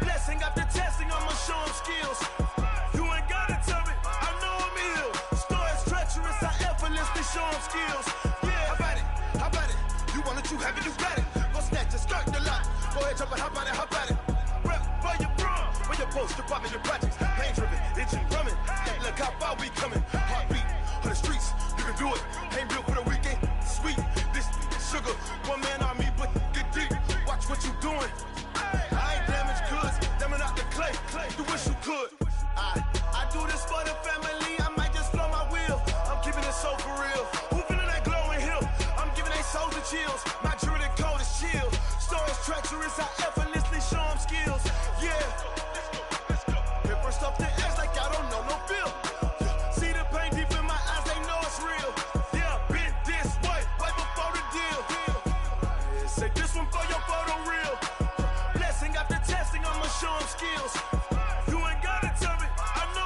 Speaker 7: Blessing after testing, I'ma show them skills. Show them skills. Yeah, how about it? You want it, you have it, you got it. Go snatch and skirt the lot. Go ahead, jump it, how about it? Rep for your bro, for your post, your poppin', your projects. Pain driven, itching, drumming. Look how far we coming. Heartbeat for the streets, you can do it. Ain't built for the weekend. Sweet, this sugar. One man army, but get deep. Watch what you doing. I ain't damaged goods, damn it out the clay. You wish you could. I do this for the family. I might just blow my wheel. I'm keeping it so for real. Who feeling that glowing hill? I'm giving they soldier chills. My jewelry cold is chill. Stories treacherous, I effortlessly show them skills. Yeah. Paper stuff the edge like I don't know no feel. See the pain deep in my eyes, they know it's real. Yeah, been this way, right before the deal. Say this one for your photo real. Blessing after testing, I'ma show them skills. You ain't gotta tell me, I know.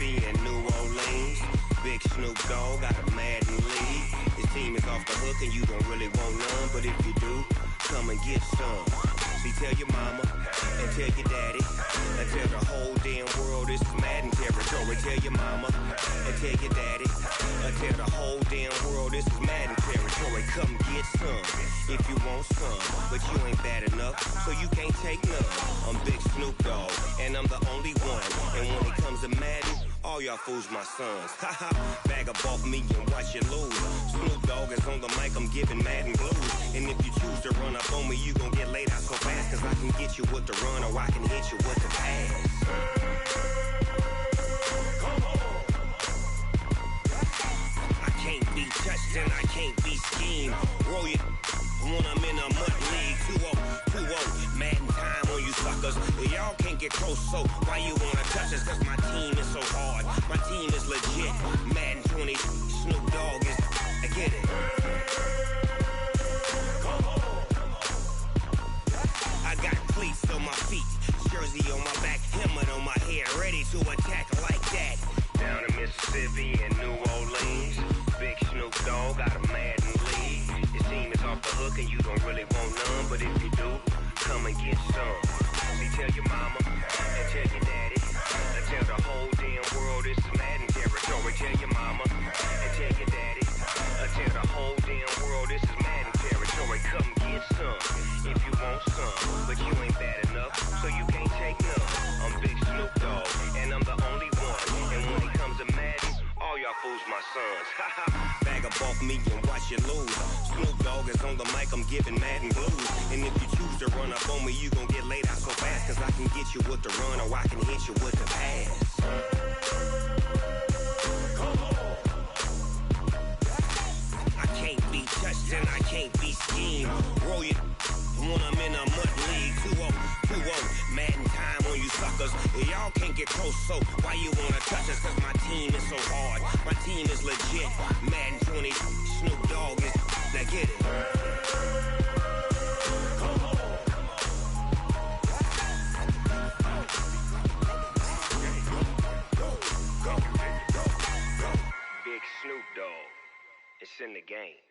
Speaker 8: Mississippi and New Orleans. Big Snoop Dogg got a Madden lead. His team is off the hook and you don't really want none, but if you do, come and get some. See, tell your mama and tell your daddy and tell the whole damn world this is Madden territory. Tell your mama and tell your daddy and tell the whole damn world this is Madden territory. Come get some if you want some, but you ain't bad enough, so you can't take none. I'm Big Snoop Dogg and I'm the only one, and when it comes to Madden, all y'all fools my sons. Haha, bag up off me and watch you lose. Snoop Dogg is on the mic, I'm giving Madden blues. And if you choose to run up on me, you gon' get laid out so fast, cause I can get you with the run or I can hit you with the pass. Come on. I can't be touched and I can't be schemed. Roll you when I'm in a mud league. 2-0, Madden time on you suckers. Y'all can't get close, so why you wanna touch us? Cause my team is so hard, my team is legit. Madden 20, Snoop Dogg is, I get it. Come on. I got cleats on my feet, jersey on my back, helmet on my head, ready to attack like that. Down in Mississippi and New Orleans, Big Snoop Dogg got a Madden lead. His team is off the hook and you don't really want none, but if you do, come and get some. See, tell your mama and tell your daddy and tell the whole damn world this is Madden territory. Tell your mama and tell your daddy and tell the whole damn world this is Madden territory. Come get some if you want some, but you ain't bad enough, so you can't take none. I'm Big Snoop Dogg and I'm the only one, and when it comes to Madden, all y'all fools my sons. Haha, bag up off me and watch you lose. Snoop Dogg is on the mic, I'm giving Madden blues. And if you choose to run up on me, you gon' get laid out so fast, cause I can get you with the run or I can hit you with the pass. Come on. I can't be touched and I can't be schemed. Roll you when I'm in a mud league. 2-0, Madden time on you suckers. Y'all can't get close, so why you wanna touch us? Cause my team is so hard, my team is legit. Madden 20, Snoop Dogg is, now get it. Come on. Go. Big Snoop Dogg, it's in the game.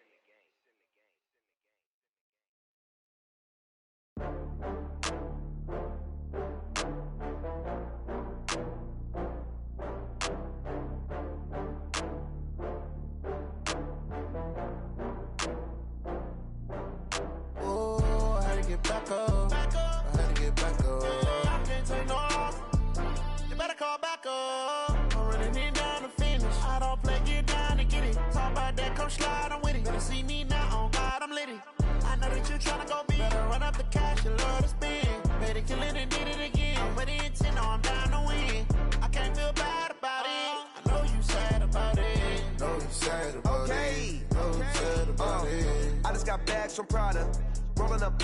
Speaker 7: Back up. I had to get back up. I can't take no off. You better call back up. I'm running in down to finish. I don't play, get down to get it. Talk about that, come slide, I'm with it. Better see me now, on God, I'm litty. I know that you tryna go big. Better run up the cash, you love to spend. Better kill it and did it again. I'm with the intent, no, I'm down to win. I can't feel bad about it. I know you sad about it.
Speaker 9: Know you sad about it. Know you sad about it. I just got bags from Prada. Rolling up,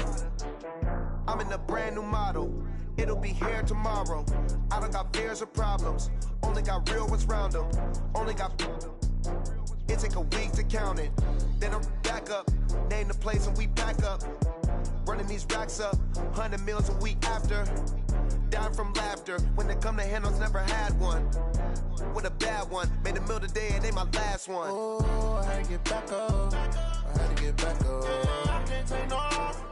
Speaker 9: I'm in a brand new model. It'll be here tomorrow. I don't got fears or problems. Only got real ones round them. Only got. It take a week to count it. Then I'm back up. Name the place and we back up. Running these racks up. 100 meals a week after. Down from laughter. When they come to handles, never had one. With a bad one. Made a meal today and ain't my last one.
Speaker 7: Oh, I had to get back up. I had to get back up. I can't take no off.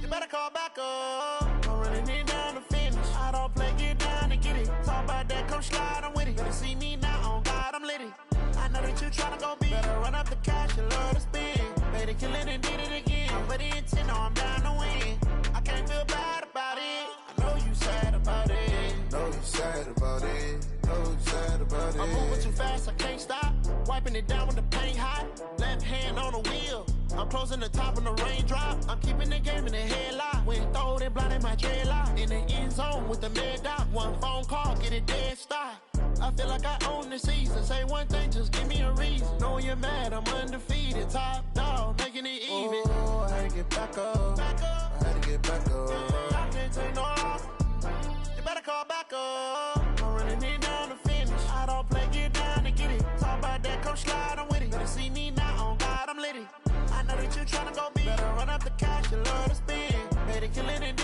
Speaker 7: You better call back up. I'm running in down to finish. I don't play, get down to get it. Talk about that, come slide, I'm with it. Better see me now, on God, I'm litty. I know that you tryna go big. Better run up the cash, you love to spend. Better kill it and did it again. I'm with the intent, no, I'm down to win. I can't feel bad about it. I know you sad about it.
Speaker 9: Know you sad about it. Know you sad about it.
Speaker 7: I'm moving too fast, I can't stop. Wiping it down with the paint hot. Left hand on the wheel. I'm closing the top when the raindrop. I'm keeping the game in the headlock. When throwed and blinded my dreadlock. In the end zone with the mad dot. One phone call, get it dead stop. I feel like I own the season. Say one thing, just give me a reason. Knowing you're mad, I'm undefeated. Top dog, making it even. Oh, I had to get back up. I had to get back up. I can't take no off. You better call back up. I'm running in down to finish. I don't play, get down to get it. Talk about that, come slide, I'm with it. Better see me now, on God, I'm litty. I know that you tryna go big. Better run up the cash, you love to spend. Better kill it and